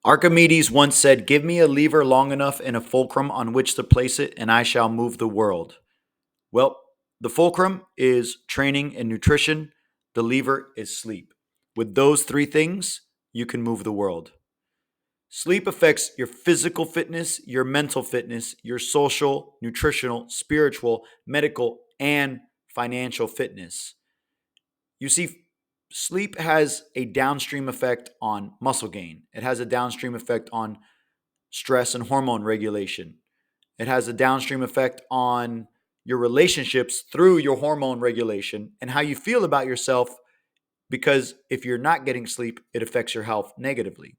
Archimedes once said, "Give me a lever long enough and a fulcrum on which to place it, and I shall move the world." Well, the fulcrum is training and nutrition, the lever is sleep. With those three things, you can move the world. Sleep affects your physical fitness, your mental fitness, your social, nutritional, spiritual, medical, and financial fitness. You see, sleep has a downstream effect on muscle gain. It has a downstream effect on stress and hormone regulation. It has a downstream effect on your relationships through your hormone regulation and how you feel about yourself, because if you're not getting sleep, it affects your health negatively.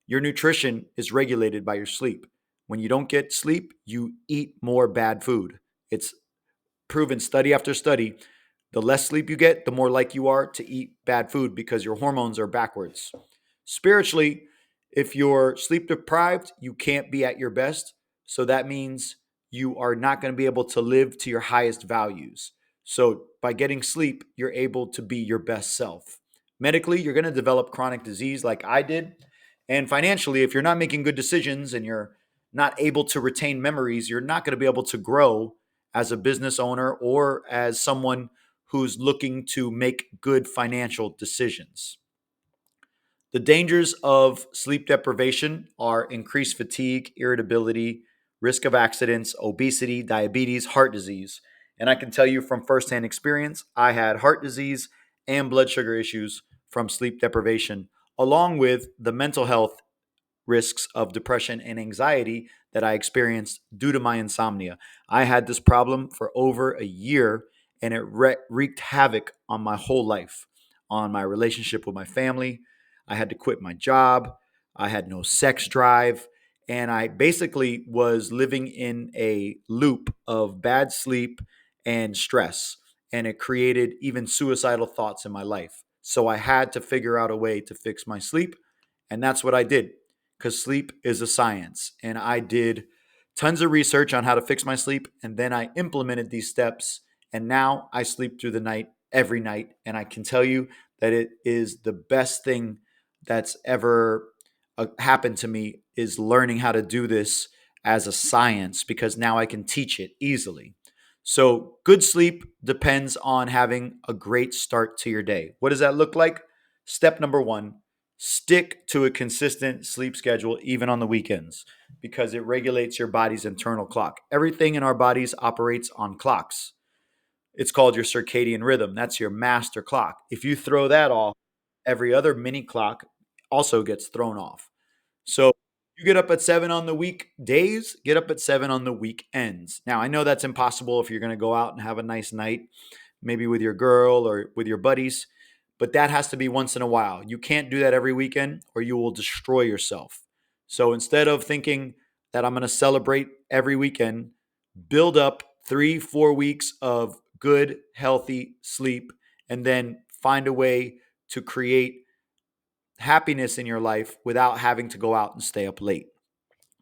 Your nutrition is regulated by your sleep. When you don't get sleep, you eat more bad food. It's proven study after study. The less sleep you get, the more like you are to eat bad food because your hormones are backwards. Spiritually, if you're sleep deprived, you can't be at your best. So that means you are not going to be able to live to your highest values. So by getting sleep, you're able to be your best self. Medically, you're going to develop chronic disease like I did. And financially, if you're not making good decisions and you're not able to retain memories, you're not going to be able to grow as a business owner or as someone who's looking to make good financial decisions. The dangers of sleep deprivation are increased fatigue, irritability, risk of accidents, obesity, diabetes, heart disease. And I can tell you from firsthand experience, I had heart disease and blood sugar issues from sleep deprivation, along with the mental health risks of depression and anxiety that I experienced due to my insomnia. I had this problem for over a year, and it wreaked havoc on my whole life, on my relationship with my family. I had to quit my job. I had no sex drive. And I basically was living in a loop of bad sleep and stress. And it created even suicidal thoughts in my life. So I had to figure out a way to fix my sleep. And that's what I did, because sleep is a science. And I did tons of research on how to fix my sleep. And then I implemented these steps. And now I sleep through the night every night. And I can tell you that it is the best thing that's ever happened to me, is learning how to do this as a science, because now I can teach it easily. So, good sleep depends on having a great start to your day. What does that look like? Step number one: stick to a consistent sleep schedule, even on the weekends, because it regulates your body's internal clock. Everything in our bodies operates on clocks. It's called your circadian rhythm. That's your master clock. If you throw that off, every other mini clock also gets thrown off. So you get up at 7 on the weekdays, get up at 7 on the weekends. Now, I know that's impossible if you're going to go out and have a nice night, maybe with your girl or with your buddies, but that has to be once in a while. You can't do that every weekend or you will destroy yourself. So instead of thinking that I'm going to celebrate every weekend, build up 3, 4 weeks of good, healthy sleep, and then find a way to create happiness in your life without having to go out and stay up late.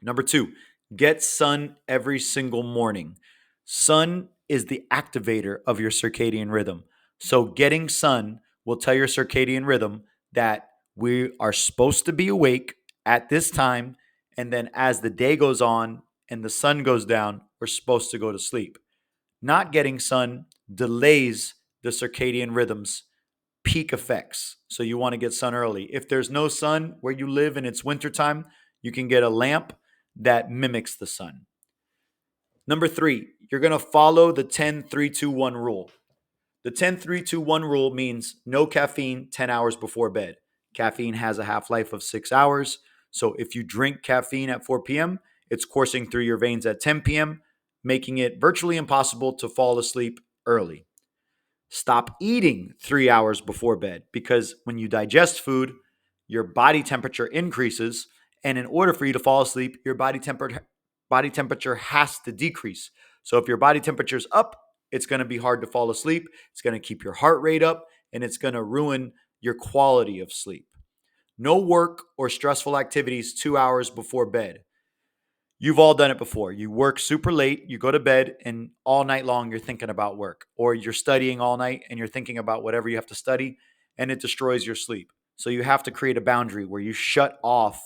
Number two, get sun every single morning. Sun is the activator of your circadian rhythm. So, getting sun will tell your circadian rhythm that we are supposed to be awake at this time. And then, as the day goes on and the sun goes down, we're supposed to go to sleep. Not getting sun delays the circadian rhythm's peak effects. So you want to get sun early. If there's no sun where you live and it's wintertime, you can get a lamp that mimics the sun. Number three, you're going to follow the 10-3-2-1 rule. The 10-3-2-1 rule means no caffeine 10 hours before bed. Caffeine has a half life of 6 hours. So if you drink caffeine at 4 p.m., it's coursing through your veins at 10 p.m., making it virtually impossible to fall asleep early. Stop eating 3 hours before bed, because when you digest food, your body temperature increases. And in order for you to fall asleep, your body temperature has to decrease. So if your body temperature is up, it's going to be hard to fall asleep. It's going to keep your heart rate up, and it's going to ruin your quality of sleep. No work or stressful activities 2 hours before bed. You've all done it before. You work super late, you go to bed, and all night long you're thinking about work, or you're studying all night and you're thinking about whatever you have to study, and it destroys your sleep. So you have to create a boundary where you shut off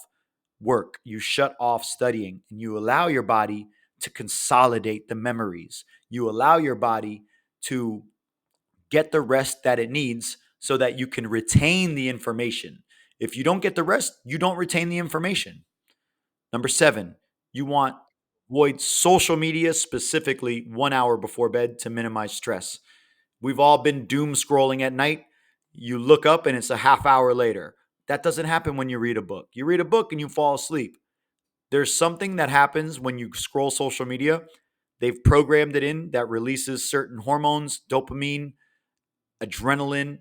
work, you shut off studying, and you allow your body to consolidate the memories. You allow your body to get the rest that it needs so that you can retain the information. If you don't get the rest, you don't retain the information. Number 7, you want avoid social media, specifically 1 hour before bed, to minimize stress. We've all been doom scrolling at night. You look up and it's a half hour later. That doesn't happen when you read a book. You read a book and you fall asleep. There's something that happens when you scroll social media. They've programmed it in that releases certain hormones, dopamine, adrenaline,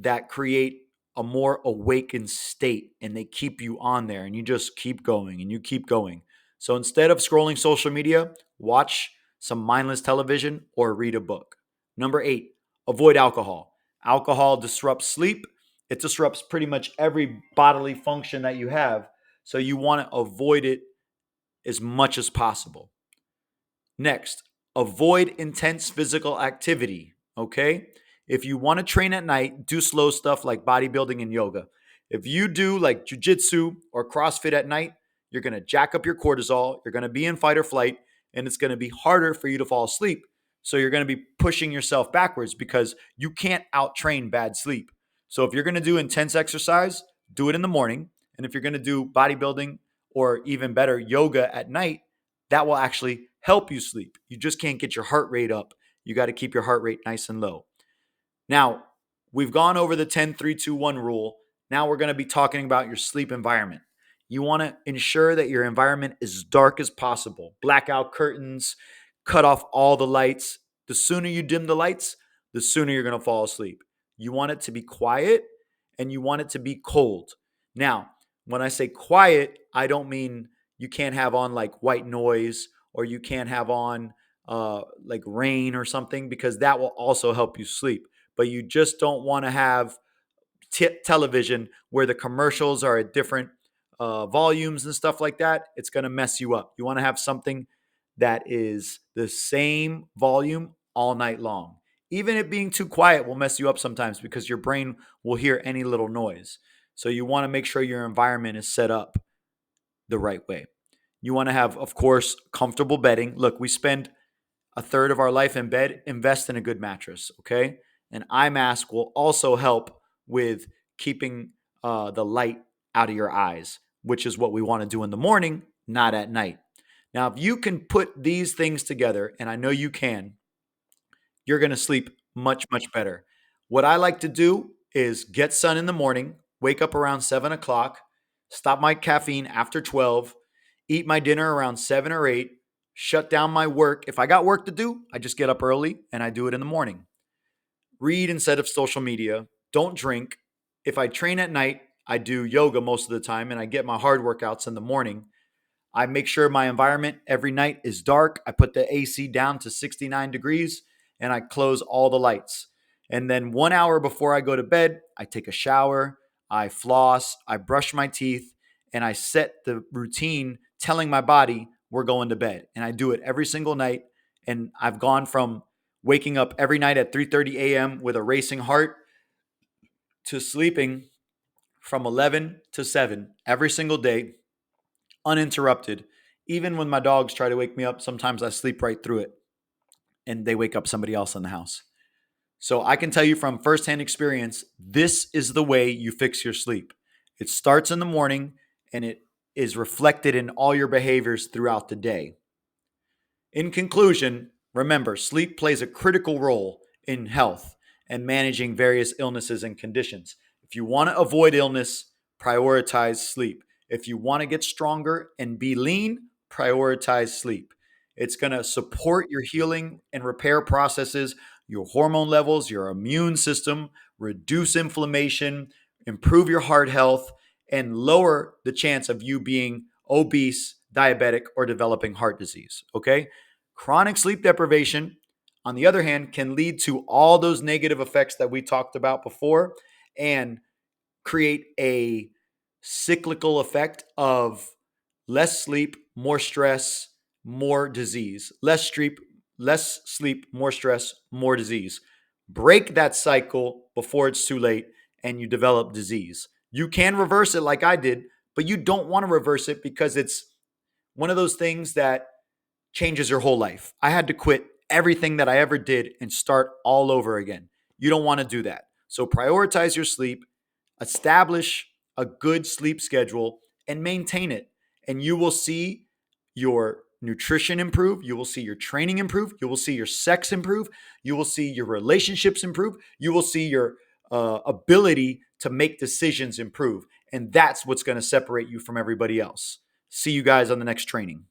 that create a more awakened state, and they keep you on there, and you just keep going and you keep going. So instead of scrolling social media, watch some mindless television or read a book. Number 8, avoid alcohol. Alcohol disrupts sleep. It disrupts pretty much every bodily function that you have. So you want to avoid it as much as possible. Next, avoid intense physical activity. Okay. If you want to train at night, do slow stuff like bodybuilding and yoga. If you do like jujitsu or CrossFit at night, you're going to jack up your cortisol. You're going to be in fight or flight, and it's going to be harder for you to fall asleep. So you're going to be pushing yourself backwards because you can't out train bad sleep. So if you're going to do intense exercise, do it in the morning. And if you're going to do bodybuilding or even better, yoga at night, that will actually help you sleep. You just can't get your heart rate up. You got to keep your heart rate nice and low. Now, we've gone over the 10-3-2-1 rule. Now we're going to be talking about your sleep environment. You want to ensure that your environment is as dark as possible. Blackout curtains, cut off all the lights. The sooner you dim the lights, the sooner you're going to fall asleep. You want it to be quiet and you want it to be cold. Now, when I say quiet, I don't mean you can't have on like white noise or you can't have on like rain or something, because that will also help you sleep. But you just don't want to have television where the commercials are at different volumes and stuff like that. It's going to mess you up. You want to have something that is the same volume all night long. Even it being too quiet will mess you up sometimes because your brain will hear any little noise. So you want to make sure your environment is set up the right way. You want to have, of course, comfortable bedding. Look, we spend a third of our life in bed. Invest in a good mattress, okay? An eye mask will also help with keeping the light out of your eyes, which is what we want to do in the morning, not at night. Now, if you can put these things together, and I know you can, you're going to sleep much, much better. What I like to do is get sun in the morning, wake up around 7 o'clock, stop my caffeine after 12, eat my dinner around 7 or 8, shut down my work. If I got work to do, I just get up early and I do it in the morning. Read instead of social media. Don't drink. If I train at night, I do yoga most of the time and I get my hard workouts in the morning. I make sure my environment every night is dark. I put the AC down to 69 degrees and I close all the lights. And then 1 hour before I go to bed, I take a shower, I floss, I brush my teeth, and I set the routine telling my body we're going to bed. And I do it every single night. And I've gone from waking up every night at 3:30 a.m. with a racing heart to sleeping from 11 to 7 every single day, uninterrupted. Even when my dogs try to wake me up, sometimes I sleep right through it and they wake up somebody else in the house. So I can tell you from firsthand experience, this is the way you fix your sleep. It starts in the morning and it is reflected in all your behaviors throughout the day. In conclusion, remember, sleep plays a critical role in health and managing various illnesses and conditions. If you want to avoid illness, prioritize sleep. If you want to get stronger and be lean, prioritize sleep. It's going to support your healing and repair processes, your hormone levels, your immune system, reduce inflammation, improve your heart health, and lower the chance of you being obese, diabetic, or developing heart disease. Okay? Chronic sleep deprivation, on the other hand, can lead to all those negative effects that we talked about before and create a cyclical effect of less sleep, more stress, more disease. Less sleep, more stress, more disease. Break that cycle before it's too late and you develop disease. You can reverse it like I did, but you don't want to reverse it because it's one of those things that changes your whole life. I had to quit everything that I ever did and start all over again. You don't want to do that. So prioritize your sleep, establish a good sleep schedule, and maintain it. And you will see your nutrition improve. You will see your training improve. You will see your sex improve. You will see your relationships improve. You will see your ability to make decisions improve. And that's what's going to separate you from everybody else. See you guys on the next training.